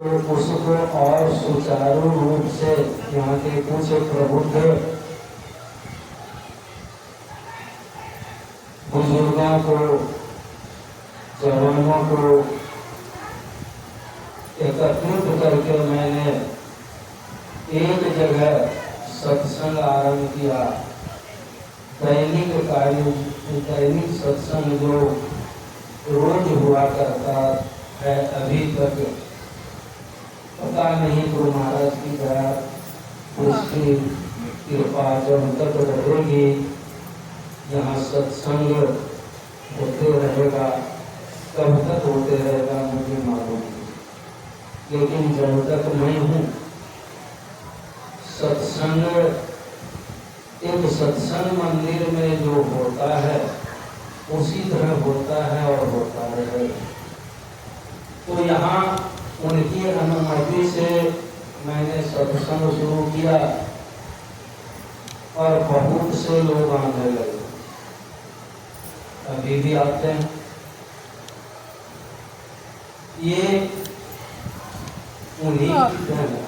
तो उसको और सुचारू रूप से यहाँ के कुछ प्रबुद्ध बुजुर्गों को, जवानों को एकत्रित करके मैंने एक जगह सत्संग आरंभ किया। दैनिक कार्य, दैनिक सत्संग जो रोज हुआ करता है अभी तक, पता नहीं गुरु महाराज की दया, उसकी कृपा जब तक रहेगी, यहाँ सत्संग होते रहेगा, कब तक होते रहेगा मुझे मालूम नहीं। लेकिन जब तक मैं हूँ, सत्संग, एक सत्संग मंदिर में जो होता है उसी तरह होता है और होता रहेगा। तो यहाँ उनकी अनुमति से मैंने सत्संग शुरू किया और बहुत से लोग आने लगे, अभी भी आते हैं। ये उन्हीं की देन है।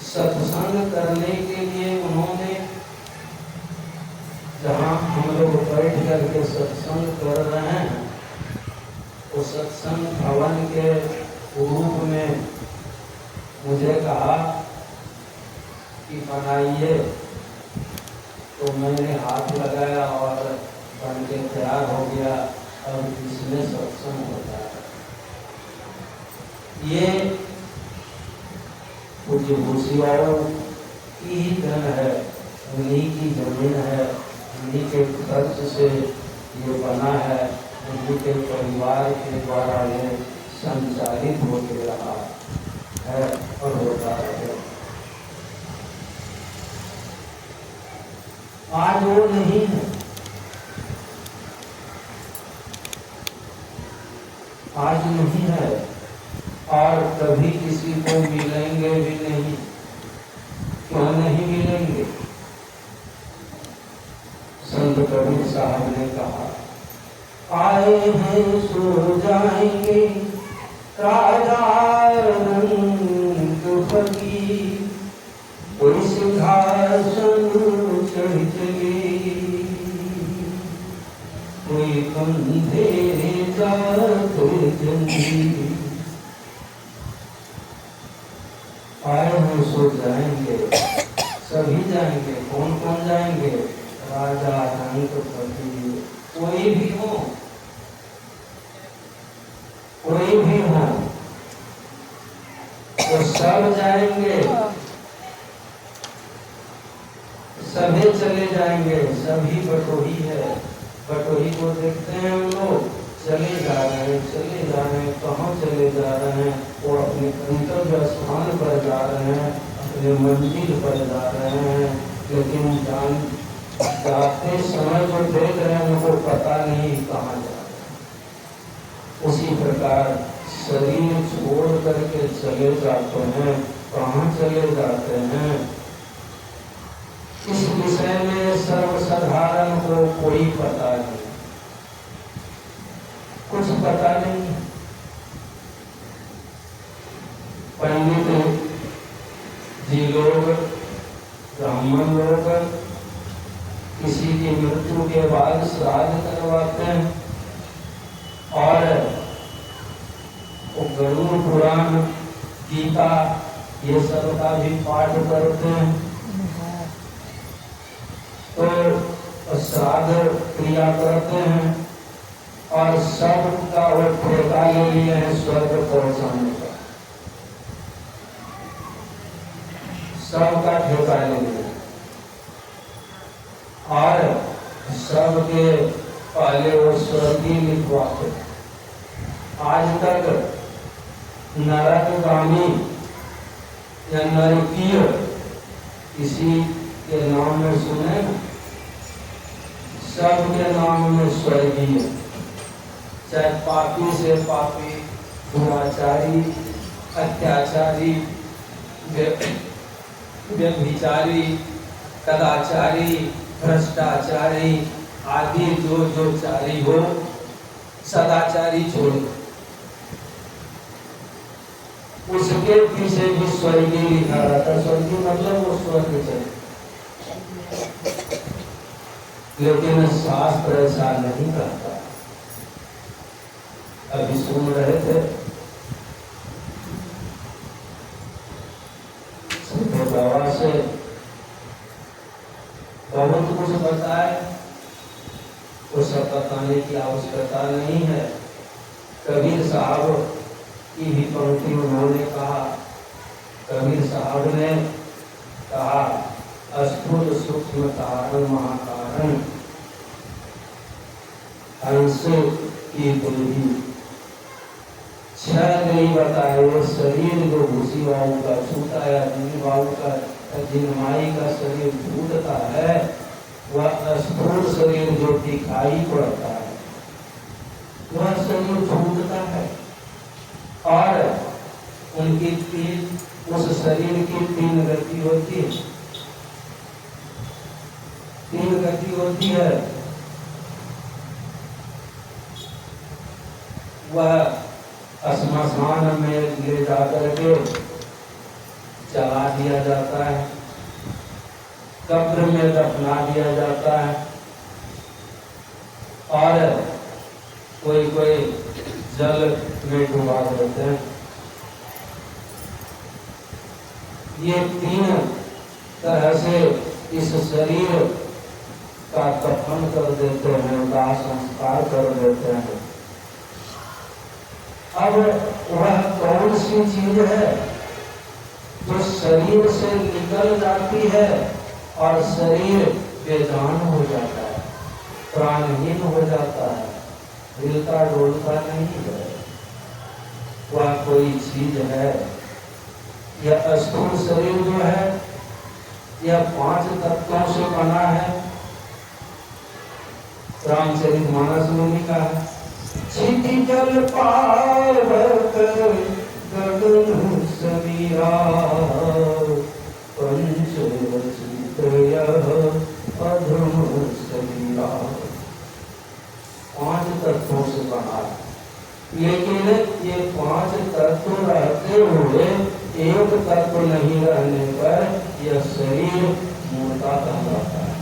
सत्संग करने के लिए उन्होंने, जहाँ हम लोग बैठ करके सत्संग कर रहे हैं, तो सत्संग भवन के रूप में मुझे कहा कि बनाइए, तो मैंने हाथ लगाया और बन के तैयार हो गया। अब इसमें सत्संग होता है। ये पूज्य भूसियारों की ही धन है, उन्हीं की जमीन है, उन्हीं के खर्च से ये बना है, उन्हीं के परिवार के द्वारा ये संचालित होते रहा है और होता है। आज वो नहीं है, आज नहीं है और कभी किसी को मिलेंगे भी नहीं। क्यों नहीं मिलेंगे? संत कबीर साहब ने कहा, आए हैं सो जाएंगे राजा रंग फकीर, कोई सिंहासन चढ़ चले, कोई अंधेरे जाते जंजीर। आए हैं सो जाएंगे, सभी जाएंगे। कौन कौन जाएंगे? राजा रंग फकीर, कोई भी हो, कोई भी हो, तो सब जाएंगे, सभी चले जाएंगे। सभी बटोही है, बटोही को देखते हैं हम लोग, चले जा रहे हैं, चले जा रहे हैं। कहाँ चले जा रहे हैं? वो अपने गंतव्य स्थान पर जा रहे हैं, अपने मंजिल पर जा रहे हैं, लेकिन जाते समय जो देख रहे हैं उनको पता नहीं कहाँ जा रहे हैं। उसी प्रकार शरीर छोड़ करके चले जाते हैं। कहाँ चले जाते हैं? इस विषय में सर्वसाधारण को कोई पता नहीं, कुछ पता नहीं। पंडित जी लोग, ब्राह्मण लोग किसी की मृत्यु के बाद श्राद्ध करवाते हैं और गरुड़ पुराण, गीता, ये सब का भी पाठ करते हैं। तो श्राद्ध क्रिया करते हैं और सब का वो ठेका ले लिए हैं स्वर्ग पहुंचाने का, सब का ठेका ले लिया और सबके पहले वो स्वर्गीय लिखवाते। आज तक नरकगामी या नरकीय किसी के नाम में सुने? सबके नाम में स्वर्गीय, चाहे पापी से पापी, दुराचारी, अत्याचारी, व्यभिचारी, कदाचारी, भ्रष्टाचारी आदि जो चारी हो, सदाचारी छोड़। उसके पीछे भी स्वर्गीय लिखा रहता। स्वर्गीय मतलब वो स्वर्ग चले, लेकिन शास्त्र ऐसा नहीं कहता। अभी सुन रहे थे बाबा से, बहुत कुछ बताए, वो सब बताने की आवश्यकता नहीं है। कबीर साहब की भी पंक्ति उन्होंने कहा, कबीर साहब ने कहा, स्थूल सूक्ष्म कारण महाकारण हंस की बुद्धि, छह नहीं बताए। वो शरीर जो भूसी बाबू का छूटा या जिन बाबू का जिनमाई का शरीर छूटता है, वह स्थूल शरीर जो दिखाई पड़ता है वह शरीर छूटता है। और उनकी उस शरीर की तीन गति होती है, तीन गति होती है। वह श्मशान में ले जाकर के जला दिया जाता है, कब्र में दफना दिया जाता है, और कोई कोई जल में डुबा देते हैं। ये तीन तरह से इस शरीर का दफन कर देते हैं, दाह संस्कार कर देते हैं। अब वह कौन सी चीज है जो शरीर से निकल जाती है और शरीर बेजान हो जाता है, प्राणहीन हो जाता है, हिलता डोलता नहीं है? वह कोई चीज है। यह स्थूल शरीर जो है यह 5 तत्वों से बना है। रामचरितमानस में लिखा है, क्षिति जल पार्वत गगन समीरा, पंच रचित यह अधम शरीरा। 5 तत्वों से बना है, लेकिन ये 5 तत्व रहते हुए एक तत्व नहीं रहने पर यह शरीर मूर्ता कहलाता है।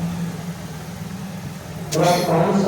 वह कौन सा